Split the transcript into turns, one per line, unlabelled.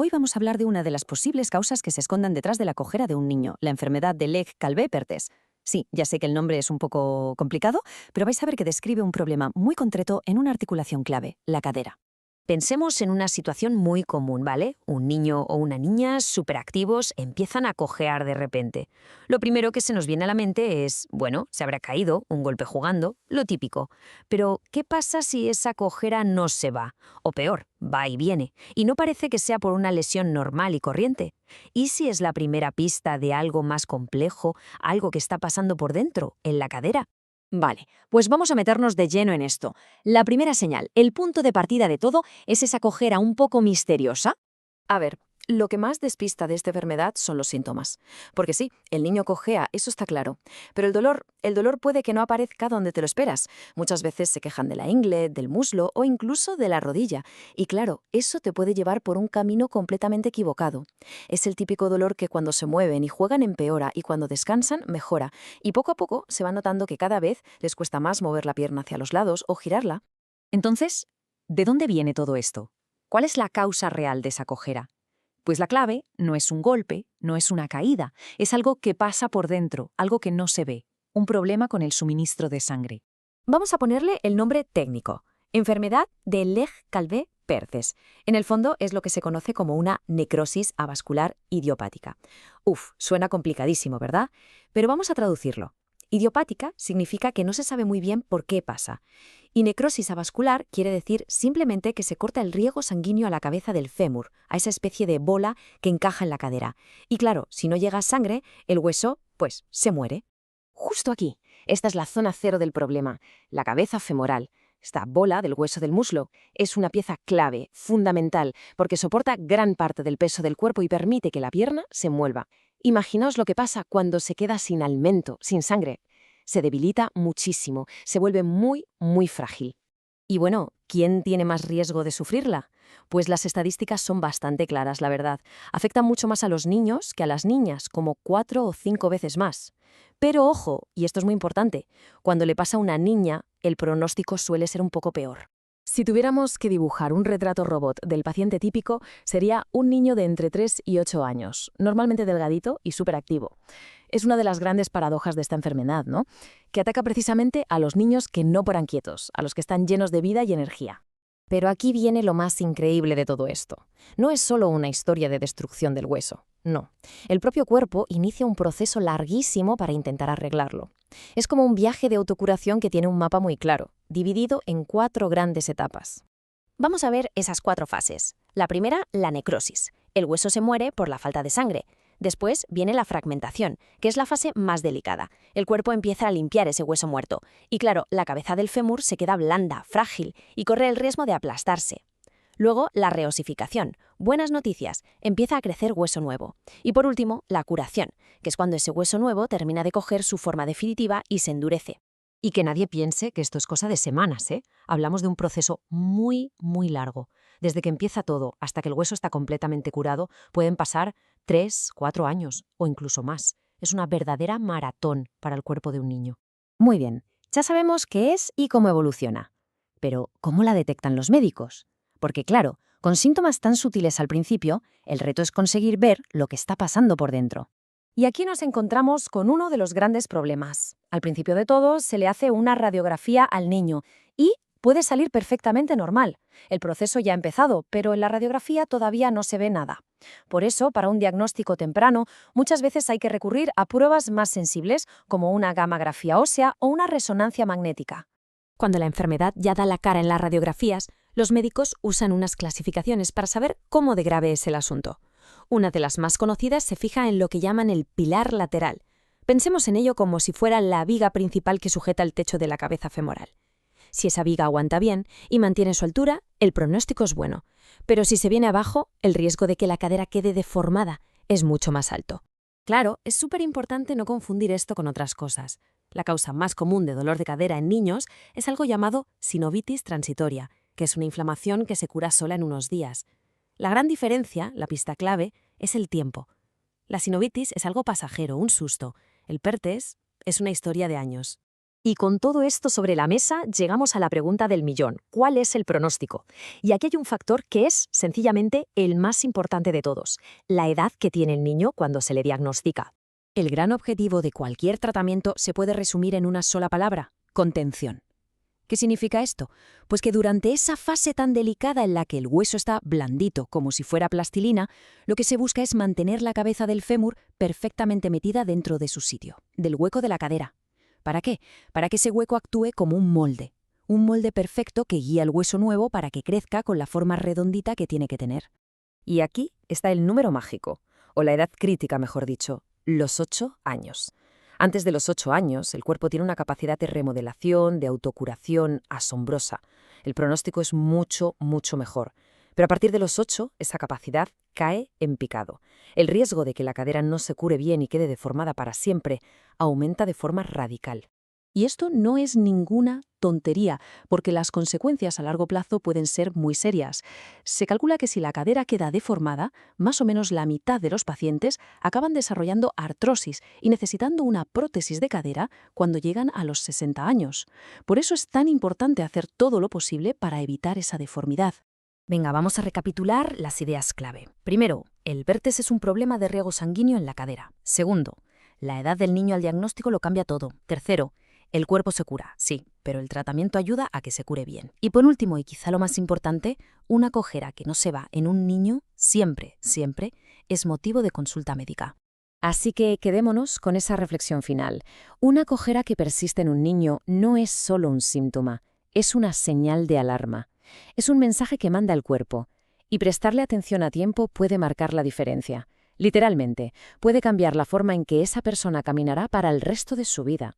Hoy vamos a hablar de una de las posibles causas que se escondan detrás de la cojera de un niño, la enfermedad de Legg-Calvé-Perthes. Sí, ya sé que el nombre es un poco complicado, pero vais a ver que describe un problema muy concreto en una articulación clave, la cadera.
Pensemos en una situación muy común, ¿vale? Un niño o una niña superactivos empiezan a cojear de repente. Lo primero que se nos viene a la mente es, bueno, se habrá caído, un golpe jugando, lo típico. Pero, ¿qué pasa si esa cojera no se va? O peor, va y viene, y no parece que sea por una lesión normal y corriente. ¿Y si es la primera pista de algo más complejo, algo que está pasando por dentro, en la cadera?
Vale, pues vamos a meternos de lleno en esto. La primera señal, el punto de partida de todo, es esa cojera un poco misteriosa.
A ver, lo que más despista de esta enfermedad son los síntomas. Porque sí, el niño cojea, eso está claro. Pero el dolor puede que no aparezca donde te lo esperas. Muchas veces se quejan de la ingle, del muslo o incluso de la rodilla. Y claro, eso te puede llevar por un camino completamente equivocado. Es el típico dolor que cuando se mueven y juegan empeora y cuando descansan mejora. Y poco a poco se va notando que cada vez les cuesta más mover la pierna hacia los lados o girarla.
Entonces, ¿de dónde viene todo esto? ¿Cuál es la causa real de esa cojera? Pues la clave no es un golpe, no es una caída, es algo que pasa por dentro, algo que no se ve, un problema con el suministro de sangre.
Vamos a ponerle el nombre técnico. Enfermedad de Legg-Calvé-Perthes. En el fondo es lo que se conoce como una necrosis avascular idiopática. Suena complicadísimo, ¿verdad? Pero vamos a traducirlo. Idiopática significa que no se sabe muy bien por qué pasa. Y necrosis avascular quiere decir simplemente que se corta el riego sanguíneo a la cabeza del fémur, a esa especie de bola que encaja en la cadera. Y claro, si no llega sangre, el hueso, pues, se muere. Justo aquí. Esta es la zona cero del problema, la cabeza femoral. Esta bola del hueso del muslo es una pieza clave, fundamental, porque soporta gran parte del peso del cuerpo y permite que la pierna se mueva. Imaginaos lo que pasa cuando se queda sin alimento, sin sangre. Se debilita muchísimo, se vuelve muy, muy frágil. Y bueno, ¿quién tiene más riesgo de sufrirla? Pues las estadísticas son bastante claras, la verdad. Afecta mucho más a los niños que a las niñas, como 4 o 5 veces más. Pero ojo, y esto es muy importante, cuando le pasa a una niña, el pronóstico suele ser un poco peor.
Si tuviéramos que dibujar un retrato robot del paciente típico, sería un niño de entre 3 y 8 años, normalmente delgadito y superactivo. Es una de las grandes paradojas de esta enfermedad, ¿no? Que ataca precisamente a los niños que no paran quietos, a los que están llenos de vida y energía.
Pero aquí viene lo más increíble de todo esto. No es solo una historia de destrucción del hueso, no. El propio cuerpo inicia un proceso larguísimo para intentar arreglarlo. Es como un viaje de autocuración que tiene un mapa muy claro, dividido en 4 grandes etapas. Vamos a ver esas 4 fases. La primera, la necrosis. El hueso se muere por la falta de sangre. Después viene la fragmentación, que es la fase más delicada. El cuerpo empieza a limpiar ese hueso muerto. Y claro, la cabeza del fémur se queda blanda, frágil, y corre el riesgo de aplastarse. Luego, la reosificación. Buenas noticias, empieza a crecer hueso nuevo. Y por último, la curación, que es cuando ese hueso nuevo termina de coger su forma definitiva y se endurece.
Y que nadie piense que esto es cosa de semanas, ¿eh? Hablamos de un proceso muy, muy largo. Desde que empieza todo hasta que el hueso está completamente curado, pueden pasar 3, 4 años o incluso más. Es una verdadera maratón para el cuerpo de un niño.
Muy bien, ya sabemos qué es y cómo evoluciona. Pero, ¿cómo la detectan los médicos? Porque claro, con síntomas tan sutiles al principio, el reto es conseguir ver lo que está pasando por dentro.
Y aquí nos encontramos con uno de los grandes problemas. Al principio de todo, se le hace una radiografía al niño y puede salir perfectamente normal. El proceso ya ha empezado, pero en la radiografía todavía no se ve nada. Por eso, para un diagnóstico temprano, muchas veces hay que recurrir a pruebas más sensibles, como una gammagrafía ósea o una resonancia magnética.
Cuando la enfermedad ya da la cara en las radiografías, los médicos usan unas clasificaciones para saber cómo de grave es el asunto. Una de las más conocidas se fija en lo que llaman el pilar lateral. Pensemos en ello como si fuera la viga principal que sujeta el techo de la cabeza femoral. Si esa viga aguanta bien y mantiene su altura, el pronóstico es bueno. Pero si se viene abajo, el riesgo de que la cadera quede deformada es mucho más alto.
Claro, es súper importante no confundir esto con otras cosas. La causa más común de dolor de cadera en niños es algo llamado sinovitis transitoria, que es una inflamación que se cura sola en unos días. La gran diferencia, la pista clave, es el tiempo. La sinovitis es algo pasajero, un susto. El Perthes es una historia de años.
Y con todo esto sobre la mesa, llegamos a la pregunta del millón. ¿Cuál es el pronóstico? Y aquí hay un factor que es, sencillamente, el más importante de todos: la edad que tiene el niño cuando se le diagnostica.
El gran objetivo de cualquier tratamiento se puede resumir en una sola palabra: contención. ¿Qué significa esto? Pues que durante esa fase tan delicada en la que el hueso está blandito, como si fuera plastilina, lo que se busca es mantener la cabeza del fémur perfectamente metida dentro de su sitio, del hueco de la cadera. ¿Para qué? Para que ese hueco actúe como un molde perfecto que guía el hueso nuevo para que crezca con la forma redondita que tiene que tener.
Y aquí está el número mágico, o la edad crítica, mejor dicho, los 8 años. Antes de los 8 años, el cuerpo tiene una capacidad de remodelación, de autocuración asombrosa. El pronóstico es mucho, mucho mejor. Pero a partir de los 8, esa capacidad cae en picado. El riesgo de que la cadera no se cure bien y quede deformada para siempre aumenta de forma radical.
Y esto no es ninguna tontería, porque las consecuencias a largo plazo pueden ser muy serias. Se calcula que si la cadera queda deformada, más o menos la mitad de los pacientes acaban desarrollando artrosis y necesitando una prótesis de cadera cuando llegan a los 60 años. Por eso es tan importante hacer todo lo posible para evitar esa deformidad.
Venga, vamos a recapitular las ideas clave. Primero, el vértice es un problema de riego sanguíneo en la cadera. Segundo, la edad del niño al diagnóstico lo cambia todo. Tercero, el cuerpo se cura, sí, pero el tratamiento ayuda a que se cure bien. Y por último, y quizá lo más importante, una cojera que no se va en un niño siempre es motivo de consulta médica.
Así que quedémonos con esa reflexión final. Una cojera que persiste en un niño no es solo un síntoma, es una señal de alarma. Es un mensaje que manda el cuerpo, y prestarle atención a tiempo puede marcar la diferencia. Literalmente, puede cambiar la forma en que esa persona caminará para el resto de su vida.